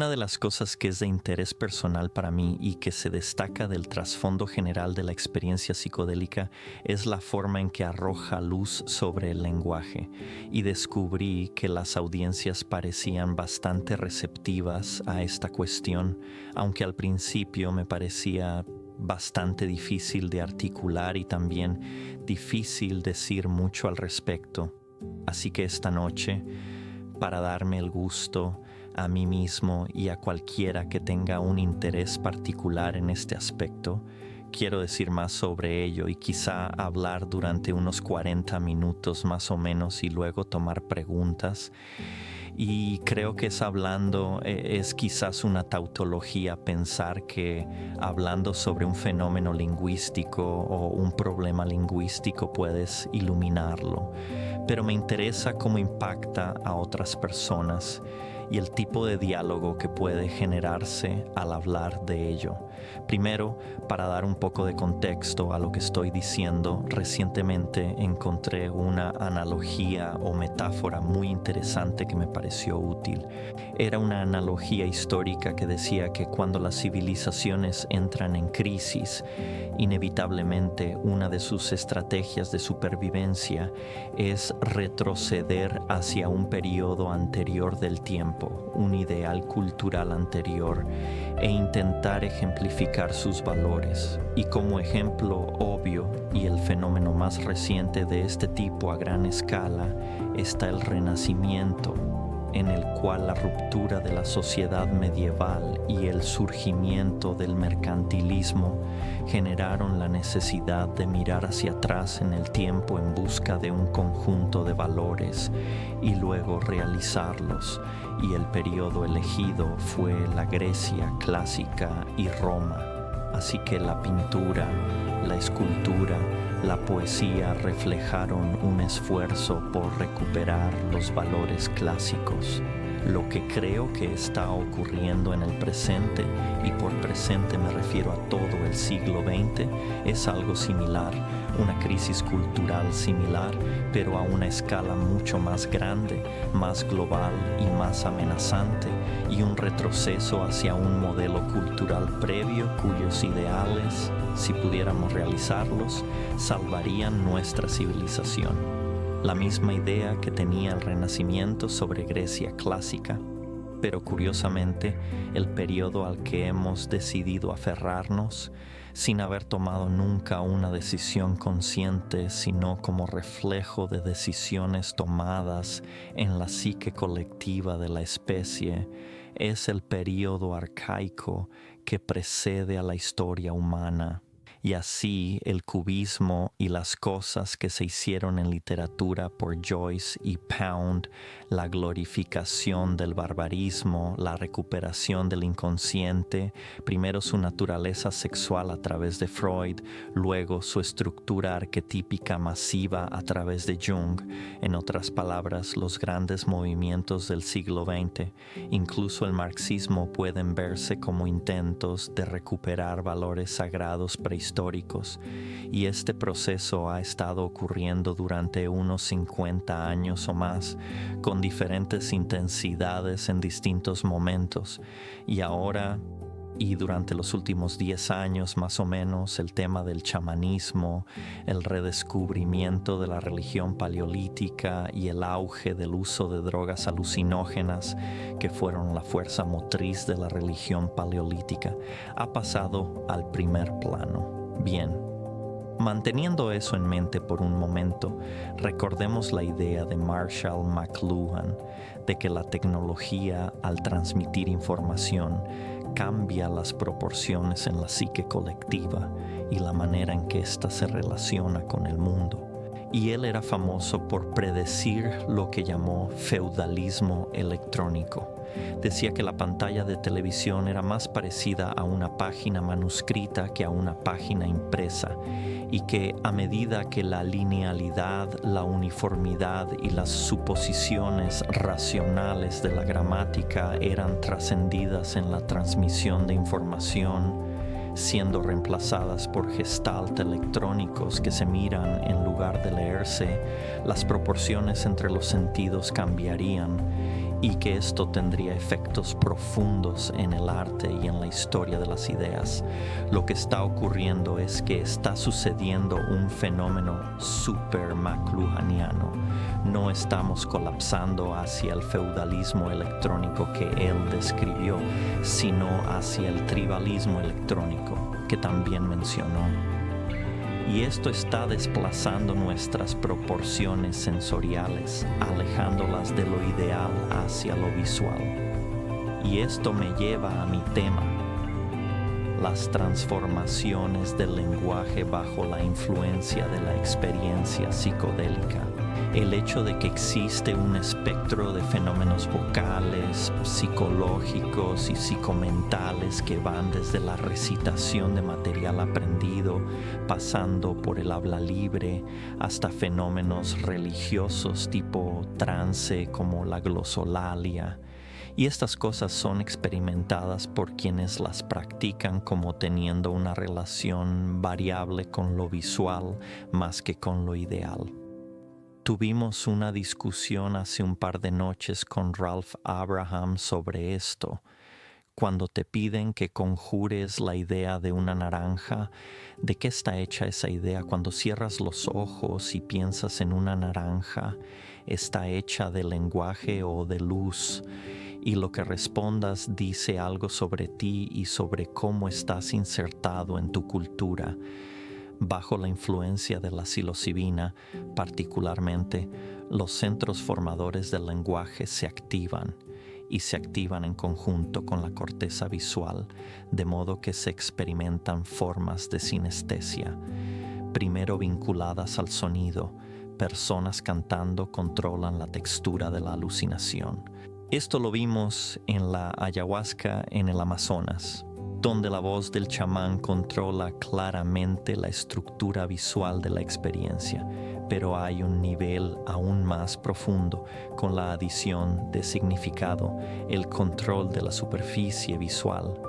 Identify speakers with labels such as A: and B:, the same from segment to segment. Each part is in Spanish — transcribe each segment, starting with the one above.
A: Una de las cosas que es de interés personal para mí y que se destaca del trasfondo general de la experiencia psicodélica es la forma en que arroja luz sobre el lenguaje, y descubrí que las audiencias parecían bastante receptivas a esta cuestión, aunque al principio me parecía bastante difícil de articular y también difícil decir mucho al respecto. Así que esta noche, para darme el gusto a mí mismo y a cualquiera que tenga un interés particular en este aspecto, quiero decir más sobre ello y quizá hablar durante unos 40 minutos más o menos y luego tomar preguntas. Y creo que es quizás una tautología pensar que hablando sobre un fenómeno lingüístico o un problema lingüístico puedes iluminarlo, pero me interesa cómo impacta a otras personas y el tipo de diálogo que puede generarse al hablar de ello. Primero, para dar un poco de contexto a lo que estoy diciendo, recientemente encontré una analogía o metáfora muy interesante que me pareció útil. Era una analogía histórica que decía que cuando las civilizaciones entran en crisis, inevitablemente una de sus estrategias de supervivencia es retroceder hacia un periodo anterior del tiempo, un ideal cultural anterior, e intentar ejemplificar sus valores. Y como ejemplo obvio y el fenómeno más reciente de este tipo a gran escala está el Renacimiento, en el cual la ruptura de la sociedad medieval y el surgimiento del mercantilismo generaron la necesidad de mirar hacia atrás en el tiempo en busca de un conjunto de valores y luego realizarlos, y el periodo elegido fue la Grecia clásica y Roma. Así que la pintura, la escultura, la poesía reflejaron un esfuerzo por recuperar los valores clásicos. Lo que creo que está ocurriendo en el presente, y por presente me refiero a todo el siglo XX, es algo similar, una crisis cultural similar, pero a una escala mucho más grande, más global y más amenazante, y un retroceso hacia un modelo cultural previo cuyos ideales, si pudiéramos realizarlos, salvarían nuestra civilización. La misma idea que tenía el Renacimiento sobre Grecia clásica, pero curiosamente el periodo al que hemos decidido aferrarnos sin haber tomado nunca una decisión consciente, sino como reflejo de decisiones tomadas en la psique colectiva de la especie, es el periodo arcaico que precede a la historia humana. Y así el cubismo y las cosas que se hicieron en literatura por Joyce y Pound, la glorificación del barbarismo, la recuperación del inconsciente, primero su naturaleza sexual a través de Freud, luego su estructura arquetípica masiva a través de Jung, en otras palabras, los grandes movimientos del siglo XX, incluso el marxismo, pueden verse como intentos de recuperar valores sagrados prehistóricos, y este proceso ha estado ocurriendo durante unos 50 años o más, con diferentes intensidades en distintos momentos, y ahora y durante los últimos 10 años más o menos el tema del chamanismo, el redescubrimiento de la religión paleolítica y el auge del uso de drogas alucinógenas que fueron la fuerza motriz de la religión paleolítica, ha pasado al primer plano. Bien, manteniendo eso en mente por un momento, recordemos la idea de Marshall McLuhan de que la tecnología, al transmitir información, cambia las proporciones en la psique colectiva y la manera en que ésta se relaciona con el mundo. Y él era famoso por predecir lo que llamó feudalismo electrónico. Decía que la pantalla de televisión era más parecida a una página manuscrita que a una página impresa, y que a medida que la linealidad, la uniformidad y las suposiciones racionales de la gramática eran trascendidas en la transmisión de información, siendo reemplazadas por gestalt electrónicos que se miran en lugar de leerse, las proporciones entre los sentidos cambiarían, y que esto tendría efectos profundos en el arte y en la historia de las ideas. Lo que está ocurriendo es que está sucediendo un fenómeno super McLuhaniano. No estamos colapsando hacia el feudalismo electrónico que él describió, sino hacia el tribalismo electrónico, que también mencionó. Y esto está desplazando nuestras proporciones sensoriales, alejándolas de lo ideal hacia lo visual. Y esto me lleva a mi tema: las transformaciones del lenguaje bajo la influencia de la experiencia psicodélica. El hecho de que existe un espectro de fenómenos vocales, psicológicos y psicomentales que van desde la recitación de material aprendido, pasando por el habla libre, hasta fenómenos religiosos tipo trance como la glosolalia. Y estas cosas son experimentadas por quienes las practican como teniendo una relación variable con lo visual más que con lo ideal. Tuvimos una discusión hace un par de noches con Ralph Abraham sobre esto. Cuando te piden que conjures la idea de una naranja, ¿de qué está hecha esa idea? Cuando cierras los ojos y piensas en una naranja, ¿está hecha de lenguaje o de luz? Y lo que respondas dice algo sobre ti y sobre cómo estás insertado en tu cultura. Bajo la influencia de la psilocibina, particularmente, los centros formadores del lenguaje se activan y se activan en conjunto con la corteza visual, de modo que se experimentan formas de sinestesia, primero vinculadas al sonido. Personas cantando controlan la textura de la alucinación. Esto lo vimos en la ayahuasca en el Amazonas, donde la voz del chamán controla claramente la estructura visual de la experiencia, pero hay un nivel aún más profundo con la adición de significado, el control de la superficie visual.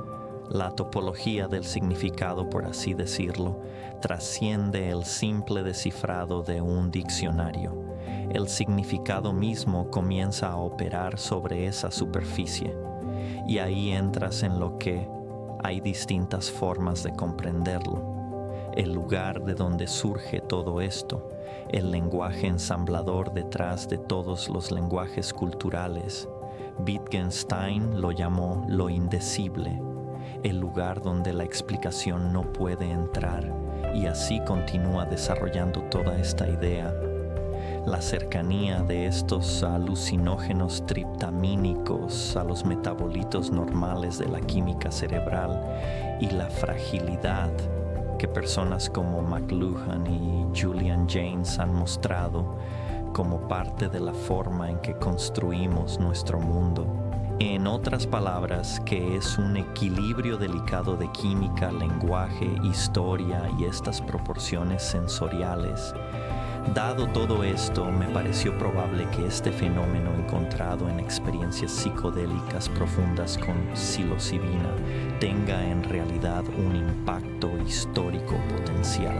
A: La topología del significado, por así decirlo, trasciende el simple descifrado de un diccionario. El significado mismo comienza a operar sobre esa superficie, y ahí entras en lo que hay distintas formas de comprenderlo. El lugar de donde surge todo esto, el lenguaje ensamblador detrás de todos los lenguajes culturales. Wittgenstein lo llamó lo indecible, el lugar donde la explicación no puede entrar, y así continúa desarrollando toda esta idea. La cercanía de estos alucinógenos triptamínicos a los metabolitos normales de la química cerebral y la fragilidad que personas como McLuhan y Julian Jaynes han mostrado como parte de la forma en que construimos nuestro mundo. En otras palabras, que es un equilibrio delicado de química, lenguaje, historia y estas proporciones sensoriales. Dado todo esto, me pareció probable que este fenómeno encontrado en experiencias psicodélicas profundas con psilocibina tenga en realidad un impacto histórico potencial.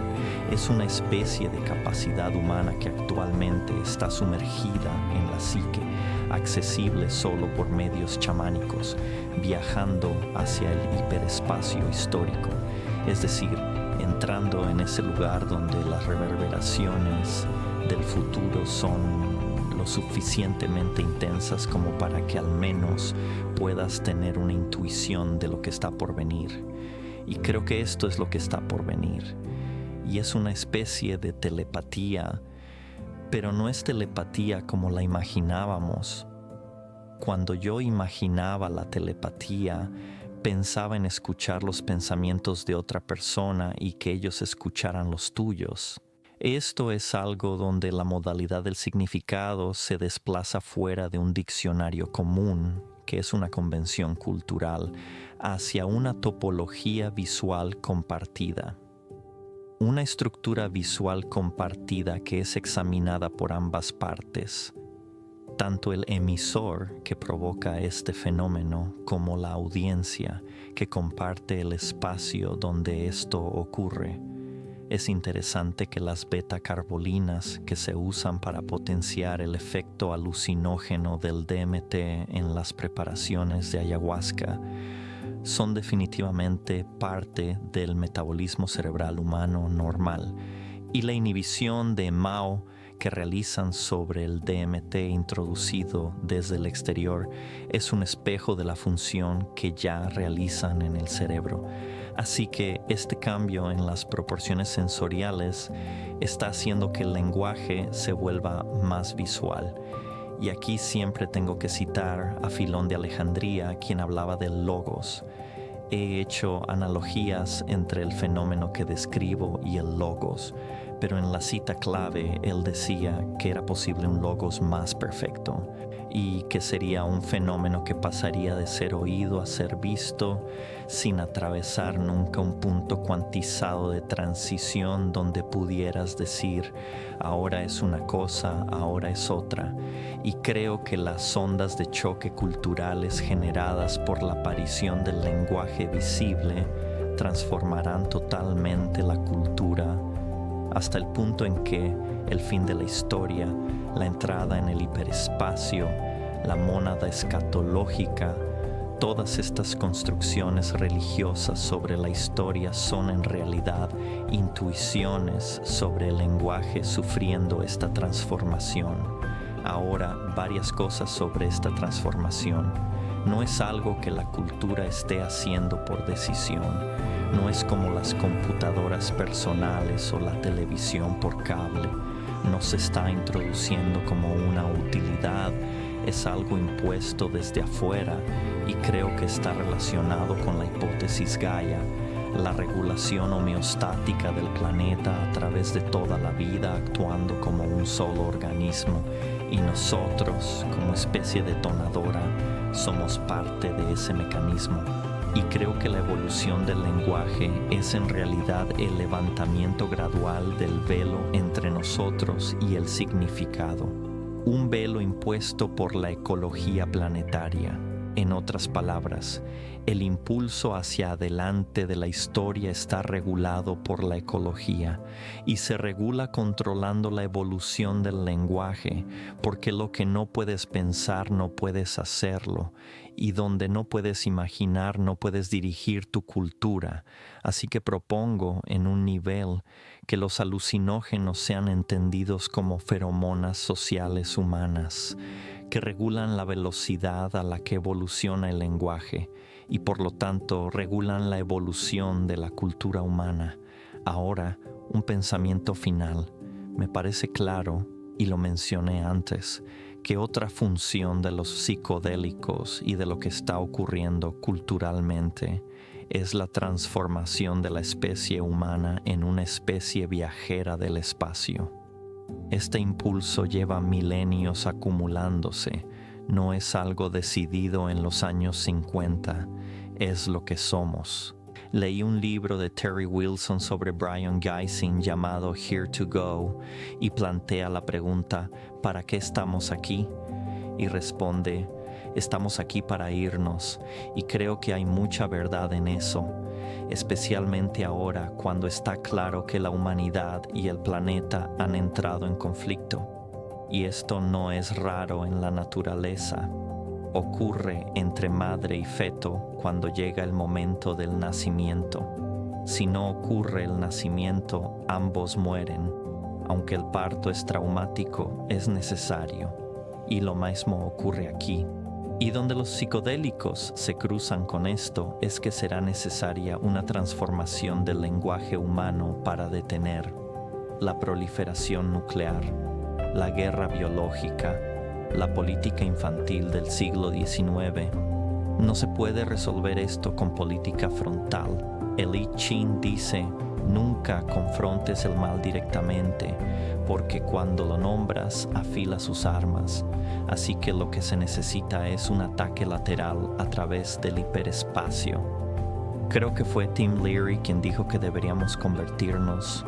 A: Es una especie de capacidad humana que actualmente está sumergida en la psique, accesible solo por medios chamánicos, viajando hacia el hiperespacio histórico, es decir, entrando en ese lugar donde las reverberaciones del futuro son lo suficientemente intensas como para que al menos puedas tener una intuición de lo que está por venir. Y creo que esto es lo que está por venir. Y es una especie de telepatía, pero no es telepatía como la imaginábamos. Cuando yo imaginaba la telepatía, pensaba en escuchar los pensamientos de otra persona y que ellos escucharan los tuyos. Esto es algo donde la modalidad del significado se desplaza fuera de un diccionario común, que es una convención cultural, hacia una topología visual compartida. Una estructura visual compartida que es examinada por ambas partes, tanto el emisor que provoca este fenómeno como la audiencia que comparte el espacio donde esto ocurre. Es interesante que las beta-carbolinas que se usan para potenciar el efecto alucinógeno del DMT en las preparaciones de ayahuasca son definitivamente parte del metabolismo cerebral humano normal, y la inhibición de MAO que realizan sobre el DMT introducido desde el exterior es un espejo de la función que ya realizan en el cerebro. Así que este cambio en las proporciones sensoriales está haciendo que el lenguaje se vuelva más visual. Y aquí siempre tengo que citar a Filón de Alejandría, quien hablaba del logos. He hecho analogías entre el fenómeno que describo y el logos, pero en la cita clave él decía que era posible un logos más perfecto y que sería un fenómeno que pasaría de ser oído a ser visto sin atravesar nunca un punto cuantizado de transición donde pudieras decir ahora es una cosa, ahora es otra. Y creo que las ondas de choque culturales generadas por la aparición del lenguaje visible transformarán totalmente la cultura hasta el punto en que el fin de la historia, la entrada en el hiperespacio, la mónada escatológica, todas estas construcciones religiosas sobre la historia son en realidad intuiciones sobre el lenguaje sufriendo esta transformación. Ahora, varias cosas sobre esta transformación. No es algo que la cultura esté haciendo por decisión. No es como las computadoras personales o la televisión por cable. No se está introduciendo como una utilidad. Es algo impuesto desde afuera y creo que está relacionado con la hipótesis Gaia, la regulación homeostática del planeta a través de toda la vida actuando como un solo organismo, y nosotros, como especie detonadora, somos parte de ese mecanismo. Y creo que la evolución del lenguaje es en realidad el levantamiento gradual del velo entre nosotros y el significado. Un velo impuesto por la ecología planetaria. En otras palabras, el impulso hacia adelante de la historia está regulado por la ecología y se regula controlando la evolución del lenguaje, porque lo que no puedes pensar no puedes hacerlo, y donde no puedes imaginar no puedes dirigir tu cultura. Así que propongo en un nivel que los alucinógenos sean entendidos como feromonas sociales humanas, que regulan la velocidad a la que evoluciona el lenguaje y por lo tanto regulan la evolución de la cultura humana. Ahora, un pensamiento final. Me parece claro, y lo mencioné antes, que otra función de los psicodélicos y de lo que está ocurriendo culturalmente es la transformación de la especie humana en una especie viajera del espacio. Este impulso lleva milenios acumulándose, no es algo decidido en los años 50, es lo que somos. Leí un libro de Terry Wilson sobre Brian Geising llamado Here to Go y plantea la pregunta, ¿para qué estamos aquí? Y responde, estamos aquí para irnos, y creo que hay mucha verdad en eso, especialmente ahora cuando está claro que la humanidad y el planeta han entrado en conflicto. Y esto no es raro en la naturaleza. Ocurre entre madre y feto cuando llega el momento del nacimiento. Si no ocurre el nacimiento, ambos mueren. Aunque el parto es traumático, es necesario. Y lo mismo ocurre aquí. Y donde los psicodélicos se cruzan con esto es que será necesaria una transformación del lenguaje humano para detener la proliferación nuclear, la guerra biológica, la política infantil del siglo XIX. No se puede resolver esto con política frontal. El I Ching dice, nunca confrontes el mal directamente, porque cuando lo nombras, afila sus armas. Así que lo que se necesita es un ataque lateral a través del hiperespacio. Creo que fue Tim Leary quien dijo que deberíamos convertirnos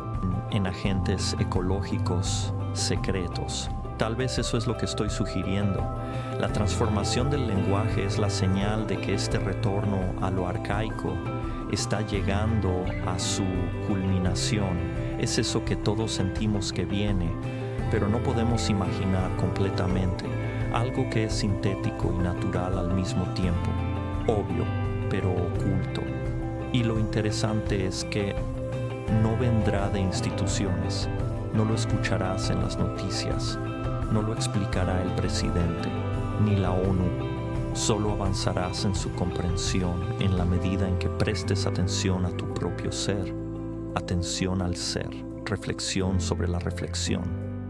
A: en agentes ecológicos secretos. Tal vez eso es lo que estoy sugiriendo. La transformación del lenguaje es la señal de que este retorno a lo arcaico está llegando a su culminación Es eso que todos sentimos que viene, pero no podemos imaginar completamente, algo que es sintético y natural al mismo tiempo, obvio, pero oculto. Y lo interesante es que no vendrá de instituciones, no lo escucharás en las noticias, no lo explicará el presidente, ni la ONU. Solo avanzarás en su comprensión en la medida en que prestes atención a tu propio ser, atención al ser, reflexión sobre la reflexión,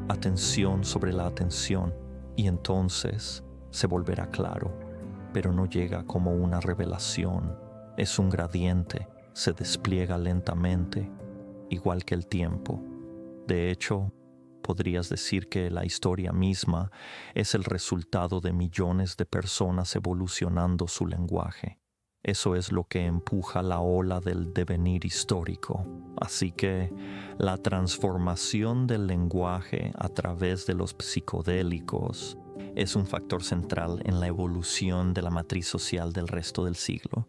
A: atención sobre la atención, y entonces se volverá claro, pero no llega como una revelación, es un gradiente, se despliega lentamente, igual que el tiempo. De hecho, podrías decir que la historia misma es el resultado de millones de personas evolucionando su lenguaje. Eso es lo que empuja la ola del devenir histórico. Así que la transformación del lenguaje a través de los psicodélicos es un factor central en la evolución de la matriz social del resto del siglo.